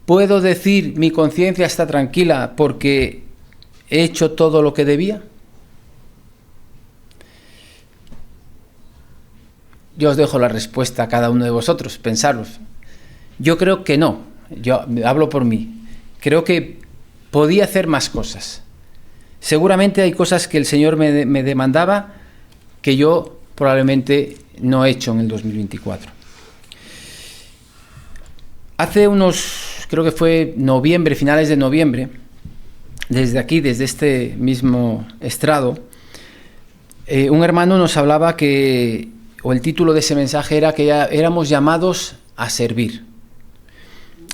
¿Puedo decir mi conciencia está tranquila porque he hecho todo lo que debía? Yo os dejo la respuesta a cada uno de vosotros, pensaros. Yo creo que no, yo hablo por mí. Creo que podía hacer más cosas. Seguramente hay cosas que el Señor me demandaba que yo probablemente no he hecho en el 2024. Hace unos, creo que fue noviembre, finales de noviembre, desde aquí, desde este mismo estrado, un hermano nos hablaba o el título de ese mensaje era que éramos llamados a servir.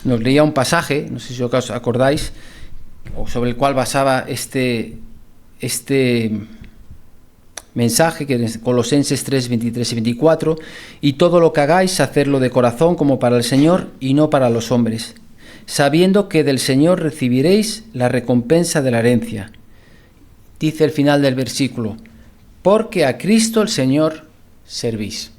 Nos leía un pasaje, no sé si os acordáis, o sobre el cual basaba este mensaje, que es Colosenses 3, 23 y 24, y todo lo que hagáis, hacedlo de corazón como para el Señor y no para los hombres, sabiendo que del Señor recibiréis la recompensa de la herencia. Dice el final del versículo, porque a Cristo el Señor servís.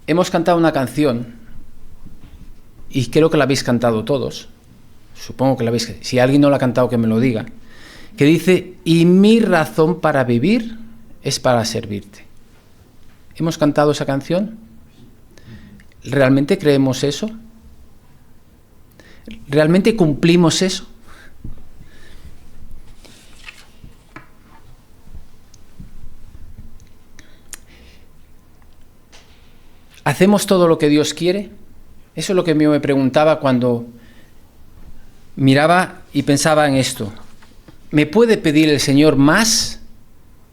Hemos cantado una canción, y creo que la habéis cantado todos, supongo que la habéis, si alguien no la ha cantado que me lo diga, que dice, y mi razón para vivir es para servirte. ¿Hemos cantado esa canción? ¿Realmente creemos eso? ¿Realmente cumplimos eso? ¿Hacemos todo lo que Dios quiere? Eso es lo que yo me preguntaba cuando miraba y pensaba en esto. ¿Me puede pedir el Señor más?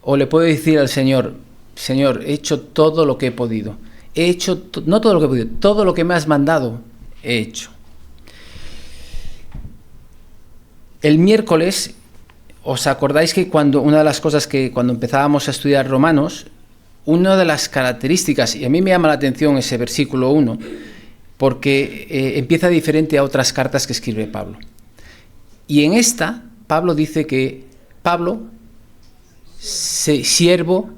¿O le puedo decir al Señor, Señor, he hecho todo lo que he podido? He hecho, no todo lo que he podido, todo lo que me has mandado he hecho. El miércoles, ¿os acordáis que una de las cosas que cuando empezábamos a estudiar Romanos, una de las características, y a mí me llama la atención ese versículo 1, porque empieza diferente a otras cartas que escribe Pablo. Y en esta, Pablo dice que Pablo, siervo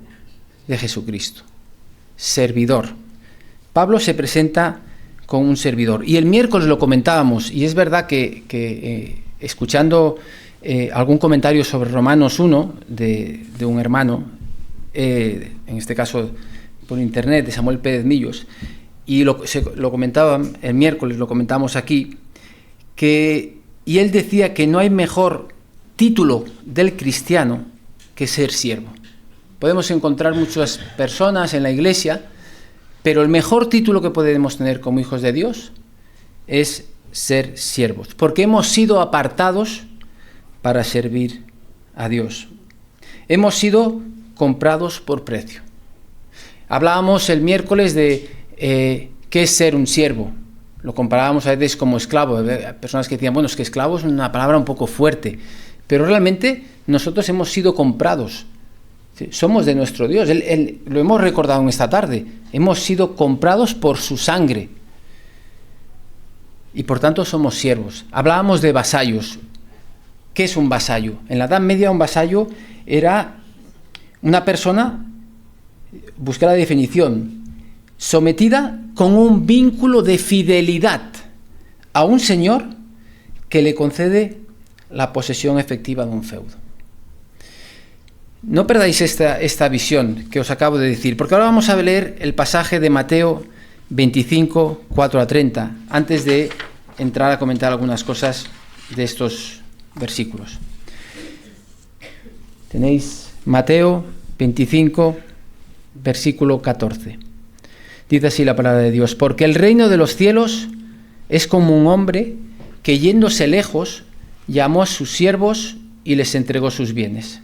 de Jesucristo, servidor. Pablo se presenta como un servidor. Y el miércoles lo comentábamos, y es verdad que escuchando algún comentario sobre Romanos 1 de un hermano, en este caso por internet, de Samuel Pérez Millos, y lo comentaban el miércoles, lo comentamos aquí, y él decía que no hay mejor título del cristiano que ser siervo. Podemos encontrar muchas personas en la iglesia, pero el mejor título que podemos tener como hijos de Dios es ser siervos, porque hemos sido apartados para servir a Dios. Hemos sido comprados por precio. Hablábamos el miércoles de qué es ser un siervo. Lo comparábamos a veces como esclavo. Hay personas que decían, bueno, es que esclavo es una palabra un poco fuerte, pero realmente nosotros hemos sido comprados. Somos de nuestro Dios. Lo hemos recordado en esta tarde. Hemos sido comprados por su sangre y por tanto somos siervos. Hablábamos de vasallos. ¿Qué es un vasallo? En la Edad Media un vasallo era una persona, busca la definición, sometida con un vínculo de fidelidad a un señor que le concede la posesión efectiva de un feudo. No perdáis esta visión que os acabo de decir, porque ahora vamos a leer el pasaje de Mateo 25, 4 a 30, antes de entrar a comentar algunas cosas de estos versículos. Tenéis Mateo 25, versículo 14. Dice así la palabra de Dios: porque el reino de los cielos es como un hombre que, yéndose lejos, llamó a sus siervos y les entregó sus bienes.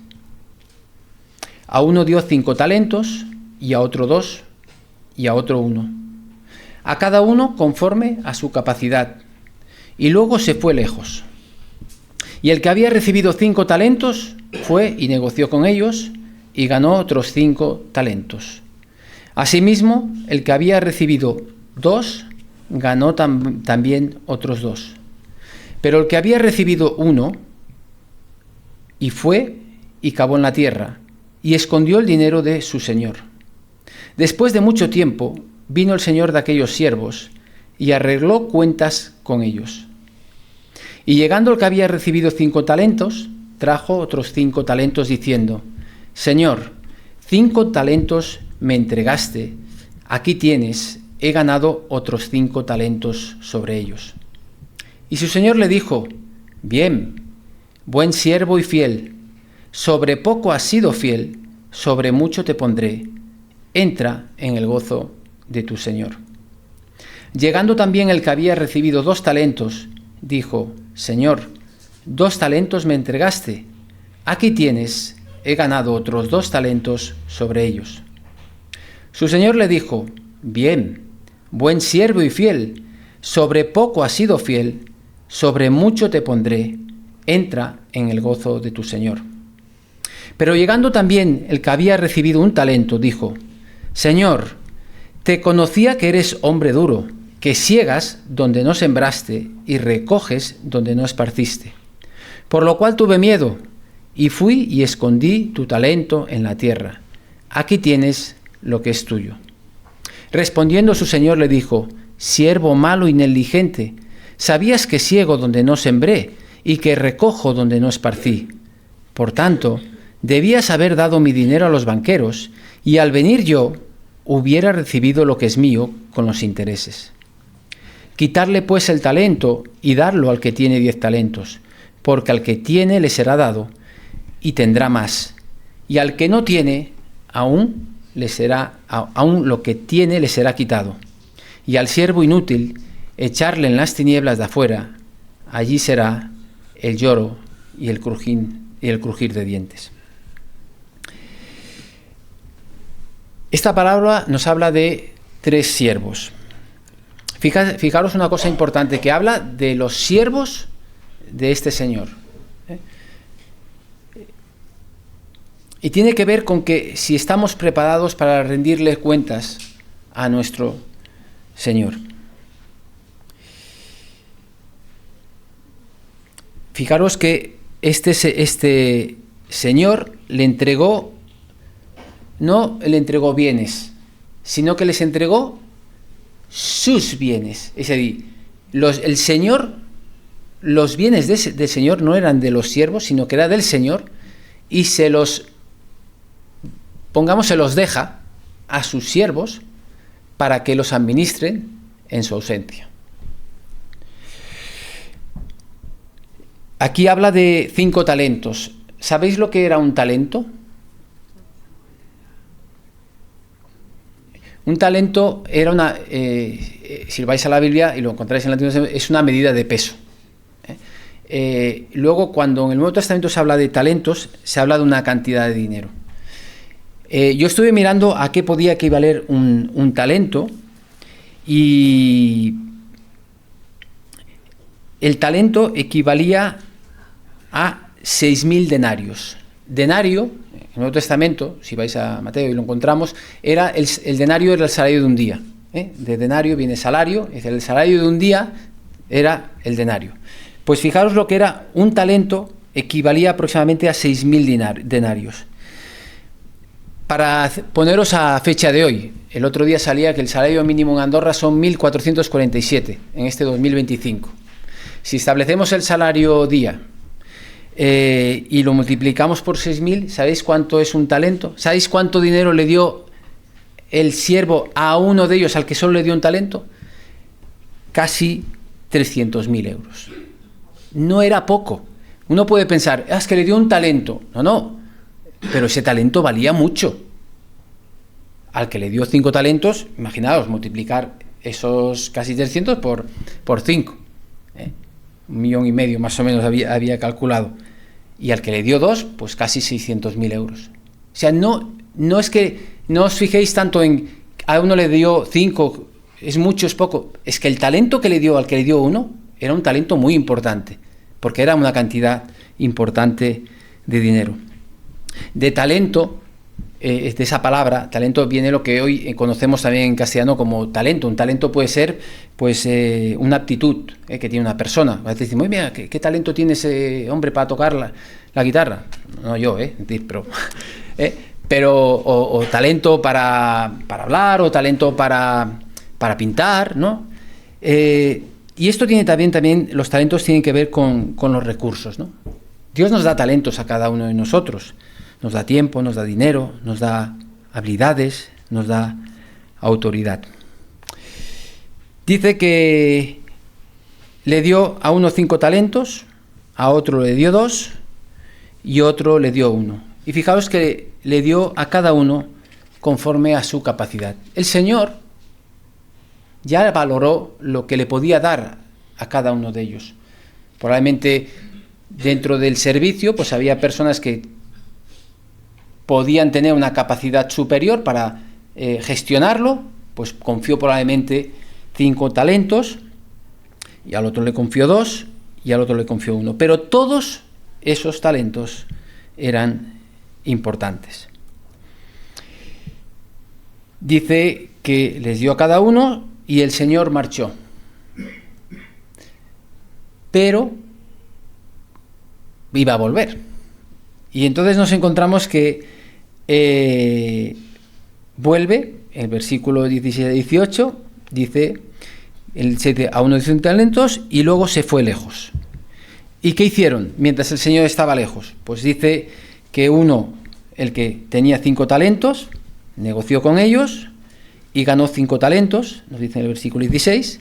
A uno dio 5 talentos, y a otro 2, y a otro 1. A cada uno conforme a su capacidad. Y luego se fue lejos. Y el que había recibido 5 talentos fue y negoció con ellos, y ganó otros 5 talentos. Asimismo, el que había recibido 2, ganó también otros 2. Pero el que había recibido 1, y fue y cavó en la tierra, y escondió el dinero de su señor. Después de mucho tiempo, vino el señor de aquellos siervos y arregló cuentas con ellos. Y llegando el que había recibido 5 talentos, trajo otros 5 talentos diciendo: Señor, 5 talentos me entregaste, aquí tienes, he ganado otros 5 talentos sobre ellos. Y su señor le dijo: Bien, buen siervo y fiel, sobre poco has sido fiel, sobre mucho te pondré, entra en el gozo de tu señor. Llegando también el que había recibido 2 talentos, dijo: Señor, 2 talentos me entregaste, aquí tienes, he ganado otros 2 talentos sobre ellos. Su señor le dijo: Bien, buen siervo y fiel, sobre poco has sido fiel, sobre mucho te pondré, entra en el gozo de tu señor. Pero llegando también el que había recibido 1 talento, dijo: Señor, te conocía que eres hombre duro, que siegas donde no sembraste y recoges donde no esparciste. Por lo cual tuve miedo, y fui y escondí tu talento en la tierra. Aquí tienes lo que es tuyo. Respondiendo su señor le dijo: Siervo malo y negligente, sabías que siego donde no sembré y que recojo donde no esparcí. Por tanto, debías haber dado mi dinero a los banqueros, y al venir yo hubiera recibido lo que es mío con los intereses. Quitarle pues el talento y darlo al que tiene 10 talentos, porque al que tiene le será dado y tendrá más, y al que no tiene, aún lo que tiene le será quitado. Y al siervo inútil echarle en las tinieblas de afuera, allí será el lloro y el crujir de dientes. Esta palabra nos habla de 3 siervos. Fijaros una cosa importante, que habla de los siervos de este señor. Y tiene que ver con que si estamos preparados para rendirle cuentas a nuestro Señor. Fijaros que este señor no le entregó bienes, sino que les entregó sus bienes. Es decir, el Señor, los bienes del Señor no eran de los siervos, sino que era del Señor, y se los deja a sus siervos para que los administren en su ausencia. Aquí habla de 5 talentos. ¿Sabéis lo que era un talento? Un talento era si vais a la Biblia y lo encontráis en el Antiguo Testamento, es una medida de peso. Luego, cuando en el Nuevo Testamento se habla de talentos, se habla de una cantidad de dinero. Yo estuve mirando a qué podía equivaler un talento, y el talento equivalía a 6.000 denarios. Denario, en el Nuevo Testamento, si vais a Mateo y lo encontramos, era el denario era el salario de un día. De denario viene salario, es decir, el salario de un día era el denario. Pues fijaros lo que era un talento, equivalía aproximadamente a 6.000 denarios. Para poneros a fecha de hoy, el otro día salía que el salario mínimo en Andorra son 1.447 en este 2025. Si establecemos el salario día y lo multiplicamos por 6.000, ¿sabéis cuánto es un talento? ¿Sabéis cuánto dinero le dio el siervo a uno de ellos, al que solo le dio un talento? Casi 300.000 euros. No era poco. Uno puede pensar, es que le dio un talento. No, pero ese talento valía mucho. Al que le dio 5 talentos, imaginaos, multiplicar esos casi 300 por 5. 1,5 millones más o menos había calculado. Y al que le dio 2, pues casi 600.000 euros. O sea, no es que no os fijéis tanto en a uno le dio 5, es mucho, es poco. Es que el talento que le dio al que le dio 1 era un talento muy importante, porque era una cantidad importante de dinero. De talento, de esa palabra, talento, viene lo que hoy conocemos también en castellano como talento. Un talento puede ser pues una aptitud que tiene una persona. A veces decimos, mira, ¿qué talento tiene ese hombre para tocar la guitarra? No yo, pero o talento para hablar, o talento para pintar, ¿no? Y esto tiene también, los talentos tienen que ver con los recursos, ¿no? Dios nos da talentos a cada uno de nosotros. Nos da tiempo, nos da dinero, nos da habilidades, nos da autoridad. Dice que le dio a uno 5 talentos, a otro le dio 2 y otro le dio 1. Y fijaos que le dio a cada uno conforme a su capacidad. El Señor ya valoró lo que le podía dar a cada uno de ellos. Probablemente dentro del servicio pues había personas que podían tener una capacidad superior para gestionarlo, pues confió probablemente 5 talentos, y al otro le confió 2 y al otro le confió 1. Pero todos esos talentos eran importantes. Dice que les dio a cada uno y el Señor marchó. Pero iba a volver. Y entonces nos encontramos que vuelve, el versículo 17-18, dice, a uno de 100 talentos y luego se fue lejos. ¿Y qué hicieron mientras el Señor estaba lejos? Pues dice que uno, el que tenía 5 talentos, negoció con ellos y ganó 5 talentos, nos dice en el versículo 16.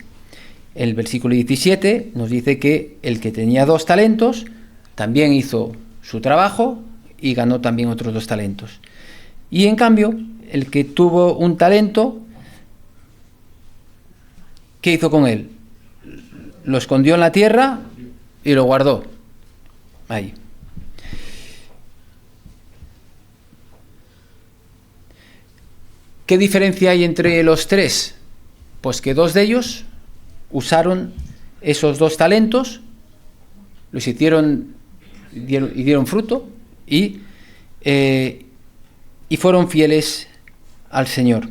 El versículo 17 nos dice que el que tenía 2 talentos también hizo su trabajo y ganó también otros 2 talentos. Y en cambio, el que tuvo un talento, ¿qué hizo con él? Lo escondió en la tierra y lo guardó ahí. ¿Qué diferencia hay entre los 3? Pues que 2 de ellos usaron esos 2 talentos, los hicieron y dieron fruto y fueron fieles al Señor.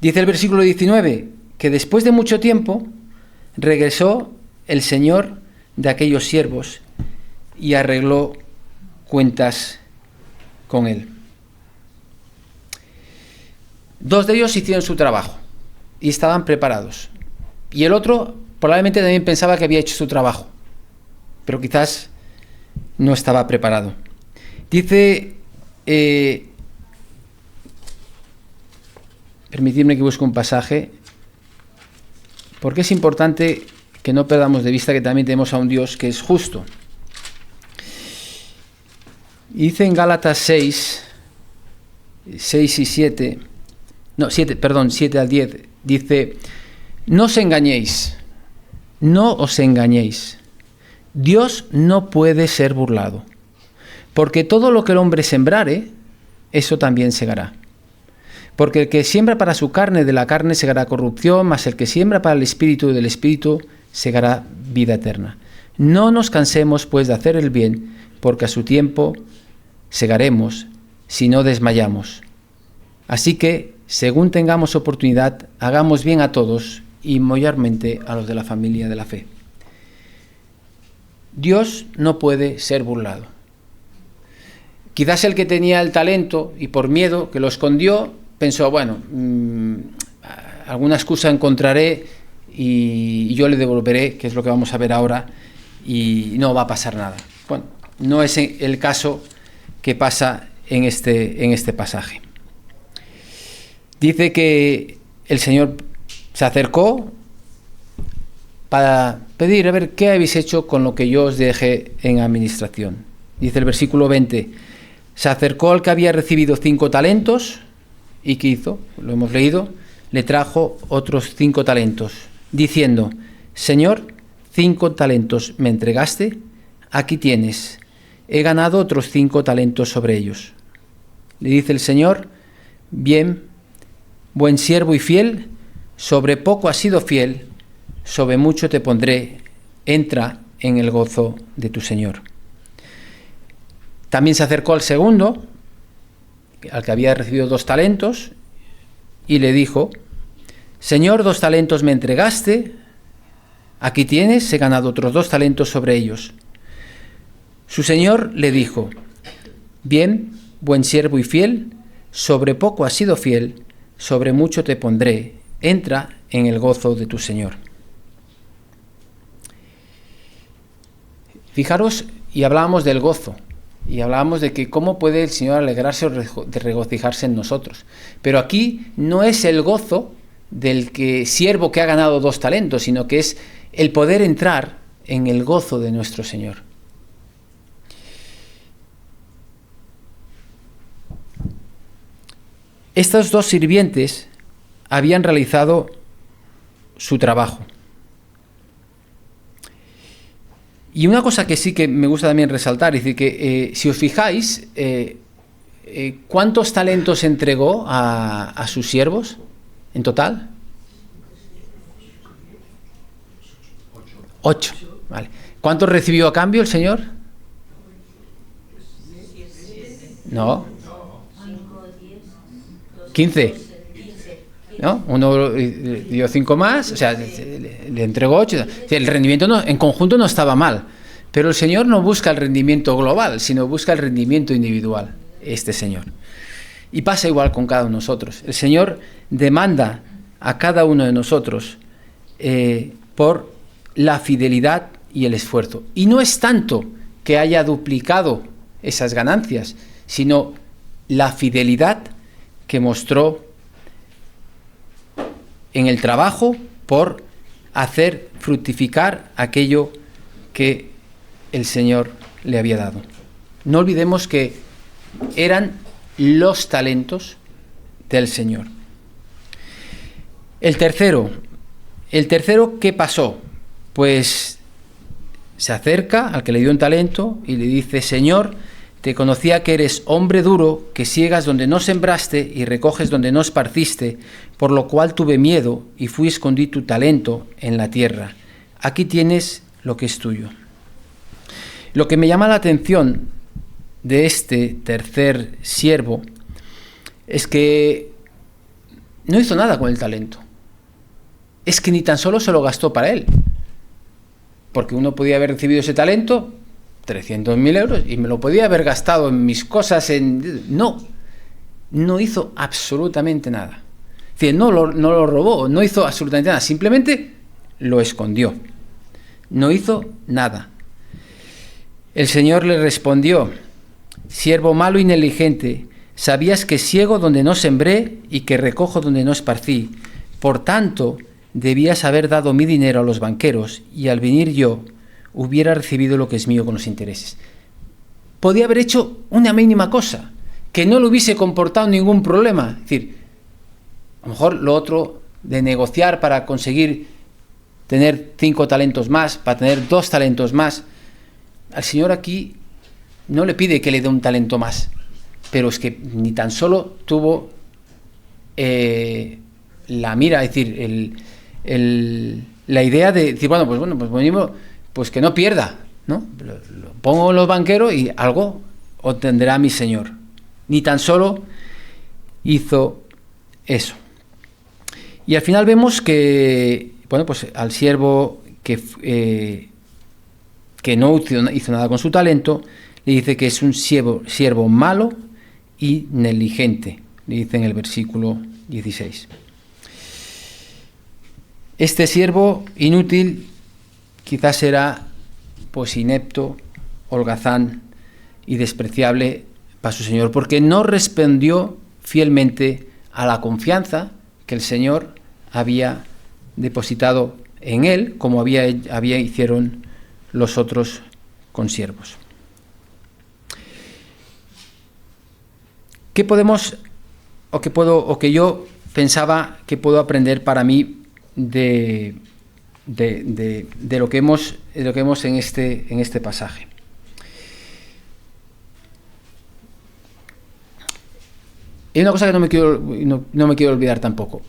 Dice el versículo 19 que después de mucho tiempo regresó el Señor de aquellos siervos y arregló cuentas con él. 2 de ellos hicieron su trabajo y estaban preparados. Y el otro probablemente también pensaba que había hecho su trabajo, pero quizás no estaba preparado. Dice, permitidme que busque un pasaje, porque es importante que no perdamos de vista que también tenemos a un Dios que es justo. Dice en Gálatas 6 y 7, 7 al 10, dice, no os engañéis, no os engañéis. Dios no puede ser burlado, porque todo lo que el hombre sembrare, eso también segará. Porque el que siembra para su carne, de la carne segará corrupción, mas el que siembra para el Espíritu, del Espíritu segará vida eterna. No nos cansemos, pues, de hacer el bien, porque a su tiempo segaremos, si no desmayamos. Así que, según tengamos oportunidad, hagamos bien a todos, y mayormente a los de la familia de la fe. Dios no puede ser burlado. Quizás el que tenía el talento y por miedo que lo escondió, pensó, bueno, alguna excusa encontraré y yo le devolveré, que es lo que vamos a ver ahora, y no va a pasar nada. Bueno, no es el caso que pasa en este pasaje. Dice que el Señor se acercó para pedir, a ver, ¿qué habéis hecho con lo que yo os dejé en administración? Dice el versículo 20, se acercó al que había recibido 5 talentos, ¿y qué hizo? Lo hemos leído, le trajo otros 5 talentos, diciendo, Señor, 5 talentos me entregaste, aquí tienes, he ganado otros 5 talentos sobre ellos. Le dice el Señor, bien, buen siervo y fiel, sobre poco has sido fiel, sobre mucho te pondré, entra en el gozo de tu Señor. También se acercó al segundo, al que había recibido 2 talentos, y le dijo, Señor, 2 talentos me entregaste, aquí tienes, he ganado otros 2 talentos sobre ellos. Su Señor le dijo, bien, buen siervo y fiel, sobre poco has sido fiel, sobre mucho te pondré, entra en el gozo de tu Señor. Fijaros, y hablábamos del gozo, y hablábamos de que cómo puede el Señor alegrarse o de regocijarse en nosotros. Pero aquí no es el gozo del siervo que ha ganado 2 talentos, sino que es el poder entrar en el gozo de nuestro Señor. Estos 2 sirvientes habían realizado su trabajo. Y una cosa que sí que me gusta también resaltar, es decir, que si os fijáis, ¿cuántos talentos entregó a sus siervos en total? 8. Vale. ¿Cuántos recibió a cambio el Señor? No. 15. ¿No? Uno dio 5 más, o sea, le entregó 8. El rendimiento en conjunto no estaba mal, pero el Señor no busca el rendimiento global, sino busca el rendimiento individual, este Señor. Y pasa igual con cada uno de nosotros. El Señor demanda a cada uno de nosotros por la fidelidad y el esfuerzo. Y no es tanto que haya duplicado esas ganancias, sino la fidelidad que mostró en el trabajo por hacer fructificar aquello que el Señor le había dado. No olvidemos que eran los talentos del Señor. El tercero, ¿qué pasó? Pues se acerca al que le dio un talento y le dice: Señor, te conocía que eres hombre duro, que siegas donde no sembraste y recoges donde no esparciste, por lo cual tuve miedo y fui a esconder tu talento en la tierra. Aquí tienes lo que es tuyo. Lo que me llama la atención de este tercer siervo es que no hizo nada con el talento. Es que ni tan solo se lo gastó para él. Porque uno podía haber recibido ese talento, 300.000 euros, y me lo podía haber gastado en mis cosas. No hizo absolutamente nada. Es decir, no lo robó, no hizo absolutamente nada, simplemente lo escondió. No hizo nada. El Señor le respondió: siervo malo y negligente, sabías que ciego donde no sembré y que recojo donde no esparcí. Por tanto, debías haber dado mi dinero a los banqueros, y al venir yo hubiera recibido lo que es mío con los intereses. Podía haber hecho una mínima cosa, que no le hubiese comportado ningún problema. Es decir, a lo mejor lo otro de negociar para conseguir tener 5 talentos más, para tener 2 talentos más. Al Señor aquí no le pide que le dé un talento más, pero es que ni tan solo tuvo la mira, es decir, la idea de decir, pues que no pierda, ¿no? Lo pongo en los banqueros y algo obtendrá mi Señor. Ni tan solo hizo eso. Y al final vemos que, pues al siervo que no hizo nada con su talento, le dice que es un siervo malo y negligente, le dice en el versículo 16. Este siervo inútil quizás era pues inepto, holgazán y despreciable para su Señor, porque no respondió fielmente a la confianza que el Señor había depositado en él, como hicieron los otros consiervos. ¿Qué podemos o que yo pensaba que puedo aprender para mí de lo que vemos en este pasaje? Y una cosa que no me quiero olvidar tampoco.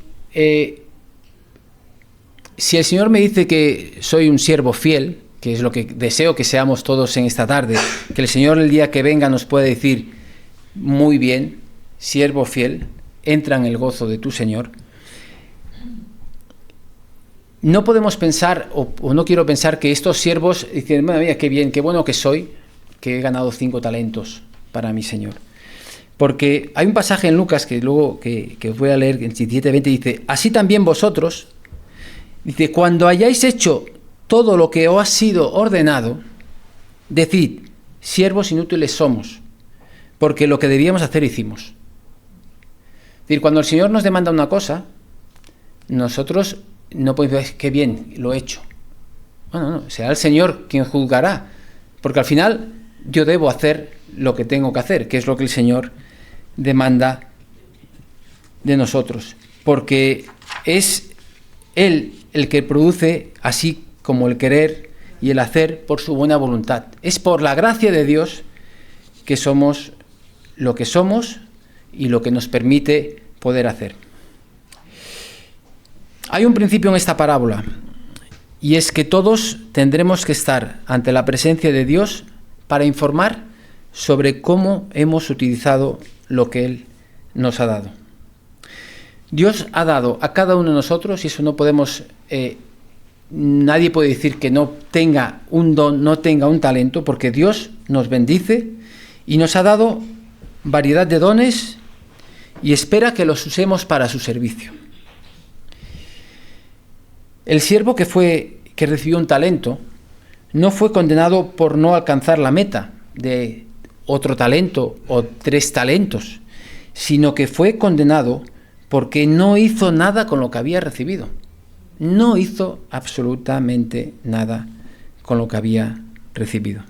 Si el Señor me dice que soy un siervo fiel, que es lo que deseo que seamos todos en esta tarde, que el Señor el día que venga nos pueda decir: muy bien, siervo fiel, entra en el gozo de tu Señor. No podemos pensar, o no quiero pensar, que estos siervos dicen: mira, qué bien, qué bueno que soy, que he ganado 5 talentos para mi Señor. Porque hay un pasaje en Lucas que luego que os voy a leer, en 17:20 dice: así también vosotros, dice, cuando hayáis hecho todo lo que os ha sido ordenado, decid, siervos inútiles somos, porque lo que debíamos hacer hicimos. Es decir, cuando el Señor nos demanda una cosa, nosotros no podemos decir, qué bien, lo he hecho. No, será el Señor quien juzgará, porque al final yo debo hacer lo que tengo que hacer, que es lo que el Señor demanda de nosotros, porque es Él el que produce, así como el querer y el hacer por su buena voluntad. Es por la gracia de Dios que somos lo que somos y lo que nos permite poder hacer. Hay un principio en esta parábola, y es que todos tendremos que estar ante la presencia de Dios para informar sobre cómo hemos utilizado lo que Él nos ha dado. Dios ha dado a cada uno de nosotros, y eso no podemos, nadie puede decir que no tenga un don, no tenga un talento, porque Dios nos bendice y nos ha dado variedad de dones y espera que los usemos para su servicio. El siervo que recibió un talento no fue condenado por no alcanzar la meta de otro talento o 3 talentos, sino que fue condenado porque no hizo nada con lo que había recibido. No hizo absolutamente nada con lo que había recibido.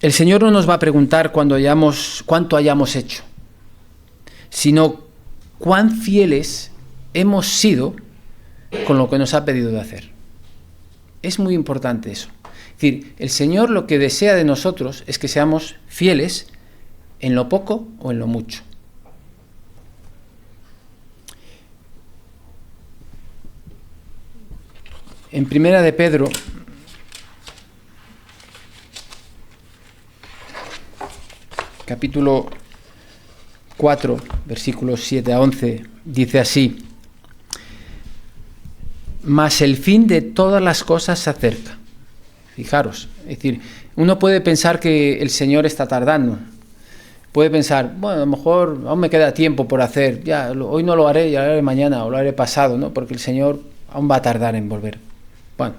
El Señor no nos va a preguntar cuánto hayamos hecho, sino cuán fieles hemos sido con lo que nos ha pedido de hacer. Es muy importante eso. Es decir, el Señor lo que desea de nosotros es que seamos fieles en lo poco o en lo mucho. En Primera de Pedro, capítulo 4, versículos 7 a 11, dice así: mas el fin de todas las cosas se acerca. Fijaros, es decir, uno puede pensar que el Señor está tardando. Puede pensar, bueno, a lo mejor aún me queda tiempo por hacer, hoy no lo haré, ya lo haré mañana o lo haré pasado, ¿no? Porque el Señor aún va a tardar en volver. Bueno,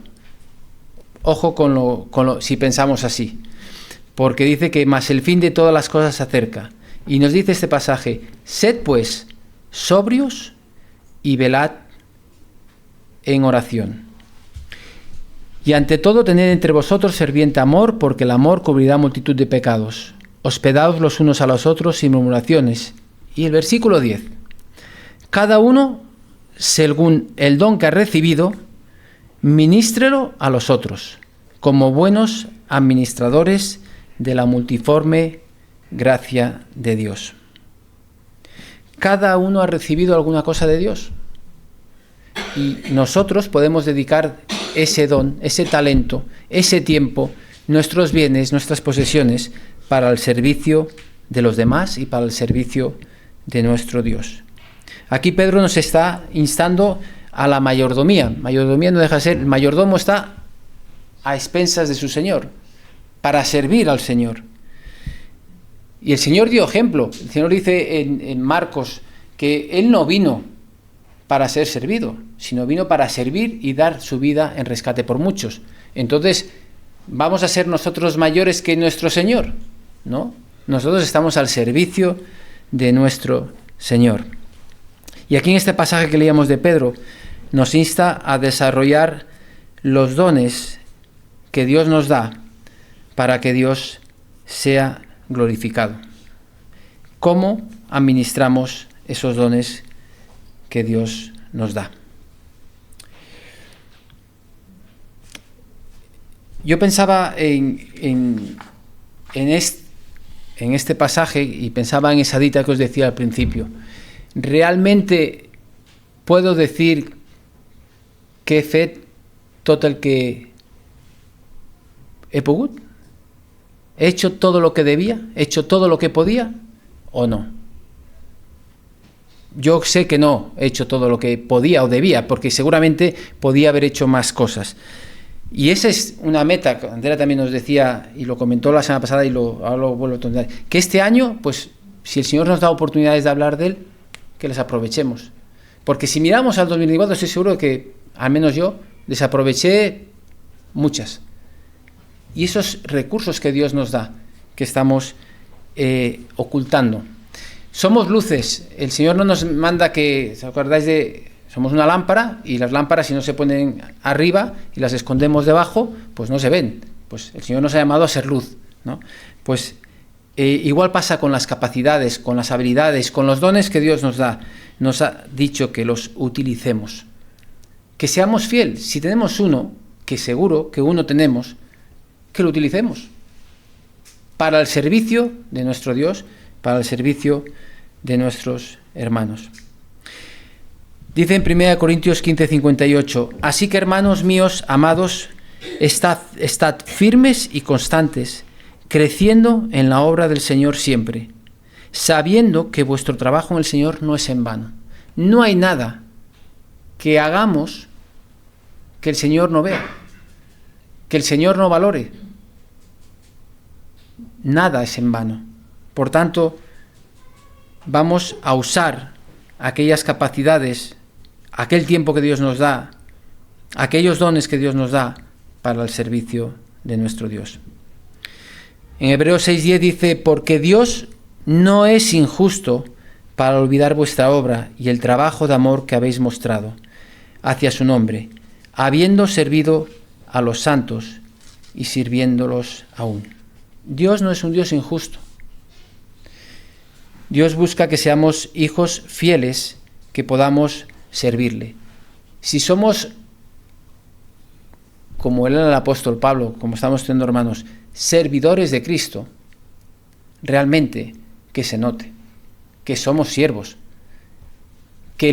ojo si pensamos así, porque dice que más el fin de todas las cosas se acerca. Y nos dice este pasaje: sed pues sobrios y velad en oración. Y ante todo tened entre vosotros ferviente amor, porque el amor cubrirá multitud de pecados. Hospedaos los unos a los otros sin murmuraciones. Y el versículo 10: cada uno, según el don que ha recibido, ministrelo a los otros, como buenos administradores de la multiforme gracia de Dios. Cada uno ha recibido alguna cosa de Dios, y nosotros podemos dedicar ese don, ese talento, ese tiempo, nuestros bienes, nuestras posesiones, para el servicio de los demás y para el servicio de nuestro Dios. Aquí Pedro nos está instando a la mayordomía. Mayordomía no deja de ser, el mayordomo está a expensas de su Señor, para servir al Señor. Y el Señor dio ejemplo. El Señor dice en Marcos que Él no vino para ser servido, sino vino para servir y dar su vida en rescate por muchos. Entonces, ¿vamos a ser nosotros mayores que nuestro Señor? ¿No? Nosotros estamos al servicio de nuestro Señor. Y aquí en este pasaje que leíamos de Pedro, nos insta a desarrollar los dones que Dios nos da para que Dios sea glorificado. ¿Cómo administramos esos dones que Dios nos da? Yo pensaba en este pasaje y pensaba en esa dita que os decía al principio. ¿Realmente puedo decir que he fet tot el que he pogut? ¿He hecho todo lo que debía? ¿He hecho todo lo que podía? ¿O no? Yo sé que no he hecho todo lo que podía o debía, porque seguramente podía haber hecho más cosas. Y esa es una meta, Andrea también nos decía, y lo comentó la semana pasada y ahora lo vuelvo a tomar, que este año, pues, si el Señor nos da oportunidades de hablar de Él, que las aprovechemos. Porque si miramos al 2024, estoy seguro de que, al menos yo, desaproveché muchas. Y esos recursos que Dios nos da, que estamos ocultando. Somos luces. El Señor no nos manda que, ¿os acordáis de...? Somos una lámpara, y las lámparas, si no se ponen arriba y las escondemos debajo, pues no se ven. Pues el Señor nos ha llamado a ser luz, ¿no? Pues igual pasa con las capacidades, con las habilidades, con los dones que Dios nos da. Nos ha dicho que los utilicemos. Que seamos fieles. Si tenemos uno, que seguro que uno tenemos, que lo utilicemos. Para el servicio de nuestro Dios, para el servicio de nuestros hermanos. Dice en 1 Corintios 15:58, así que hermanos míos, amados, estad firmes y constantes, creciendo en la obra del Señor siempre, sabiendo que vuestro trabajo en el Señor no es en vano. No hay nada que hagamos que el Señor no vea, que el Señor no valore. Nada es en vano. Por tanto, vamos a usar aquellas capacidades, aquel tiempo que Dios nos da, aquellos dones que Dios nos da para el servicio de nuestro Dios. En Hebreos 6:10 dice, porque Dios no es injusto para olvidar vuestra obra y el trabajo de amor que habéis mostrado hacia su nombre, habiendo servido a los santos y sirviéndolos aún. Dios no es un Dios injusto. Dios busca que seamos hijos fieles, que podamos servirle. Si somos, como era el apóstol Pablo, como estamos teniendo hermanos, servidores de Cristo, realmente que se note, que somos siervos, que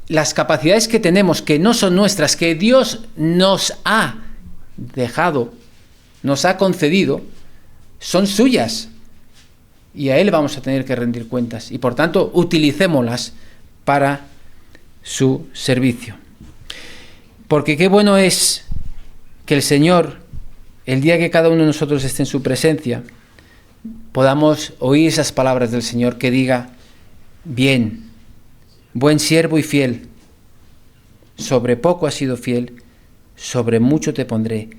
las capacidades que tenemos, que no son nuestras, que Dios nos ha dejado, nos ha concedido, son suyas. Y a Él vamos a tener que rendir cuentas. Y por tanto, utilicémoslas para su servicio. Porque qué bueno es que el Señor, el día que cada uno de nosotros esté en su presencia, podamos oír esas palabras del Señor que diga, bien, buen siervo y fiel, sobre poco has sido fiel, sobre mucho te pondré,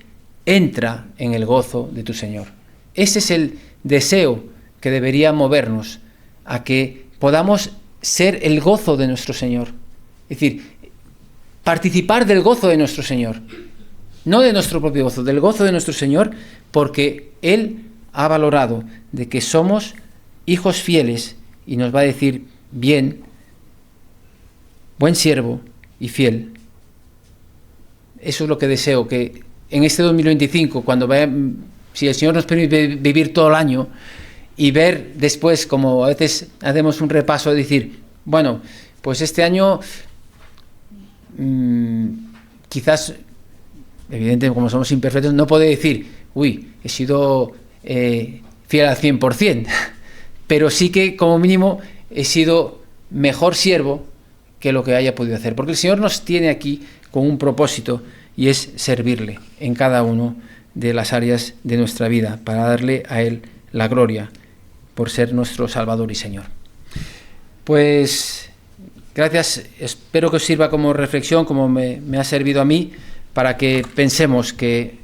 entra en el gozo de tu Señor. Ese es el deseo que debería movernos a que podamos ser el gozo de nuestro Señor. Es decir, participar del gozo de nuestro Señor. No de nuestro propio gozo, del gozo de nuestro Señor, porque Él ha valorado de que somos hijos fieles y nos va a decir, bien, buen siervo y fiel. Eso es lo que deseo, que en este 2025, si el Señor nos permite vivir todo el año, y ver después, como a veces hacemos un repaso, de decir, bueno, pues este año quizás, evidentemente como somos imperfectos, no puedo decir, he sido fiel al 100%, pero sí que como mínimo he sido mejor siervo que lo que haya podido hacer, porque el Señor nos tiene aquí con un propósito, y es servirle en cada uno de las áreas de nuestra vida, para darle a Él la gloria por ser nuestro Salvador y Señor. Pues gracias, espero que os sirva como reflexión, como me ha servido a mí, para que pensemos que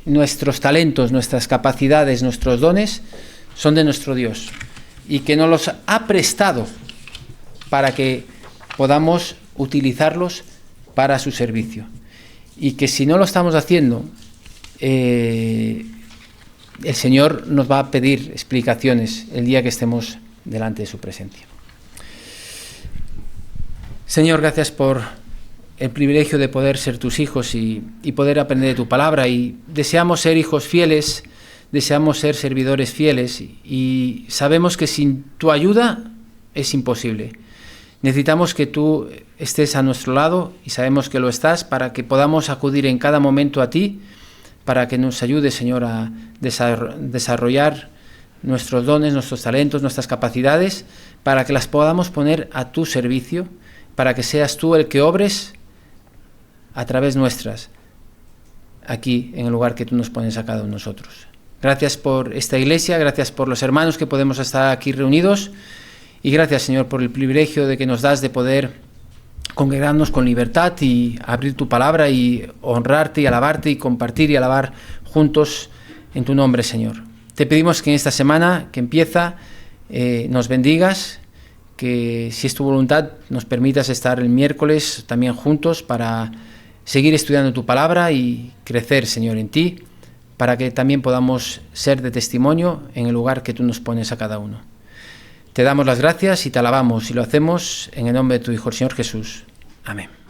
nuestros talentos, nuestras capacidades, nuestros dones son de nuestro Dios y que nos los ha prestado para que podamos utilizarlos para su servicio, y que si no lo estamos haciendo, el Señor nos va a pedir explicaciones el día que estemos delante de su presencia. Señor, gracias por el privilegio de poder ser tus hijos y poder aprender de tu palabra, y deseamos ser hijos fieles, deseamos ser servidores fieles, y sabemos que sin tu ayuda es imposible. Necesitamos que tú estés a nuestro lado, y sabemos que lo estás, para que podamos acudir en cada momento a ti, para que nos ayude, Señor, a desarrollar nuestros dones, nuestros talentos, nuestras capacidades, para que las podamos poner a tu servicio, para que seas tú el que obres a través nuestras, aquí en el lugar que tú nos pones a cada uno de nosotros. Gracias por esta iglesia, gracias por los hermanos que podemos estar aquí reunidos y gracias, Señor, por el privilegio de que nos das de poder congregarnos con libertad y abrir tu palabra y honrarte y alabarte y compartir y alabar juntos en tu nombre, Señor. Te pedimos que en esta semana que empieza nos bendigas, que si es tu voluntad nos permitas estar el miércoles también juntos para seguir estudiando tu palabra y crecer, Señor, en ti, para que también podamos ser de testimonio en el lugar que tú nos pones a cada uno. Te damos las gracias y te alabamos y lo hacemos en el nombre de tu Hijo, el Señor Jesús. Amén.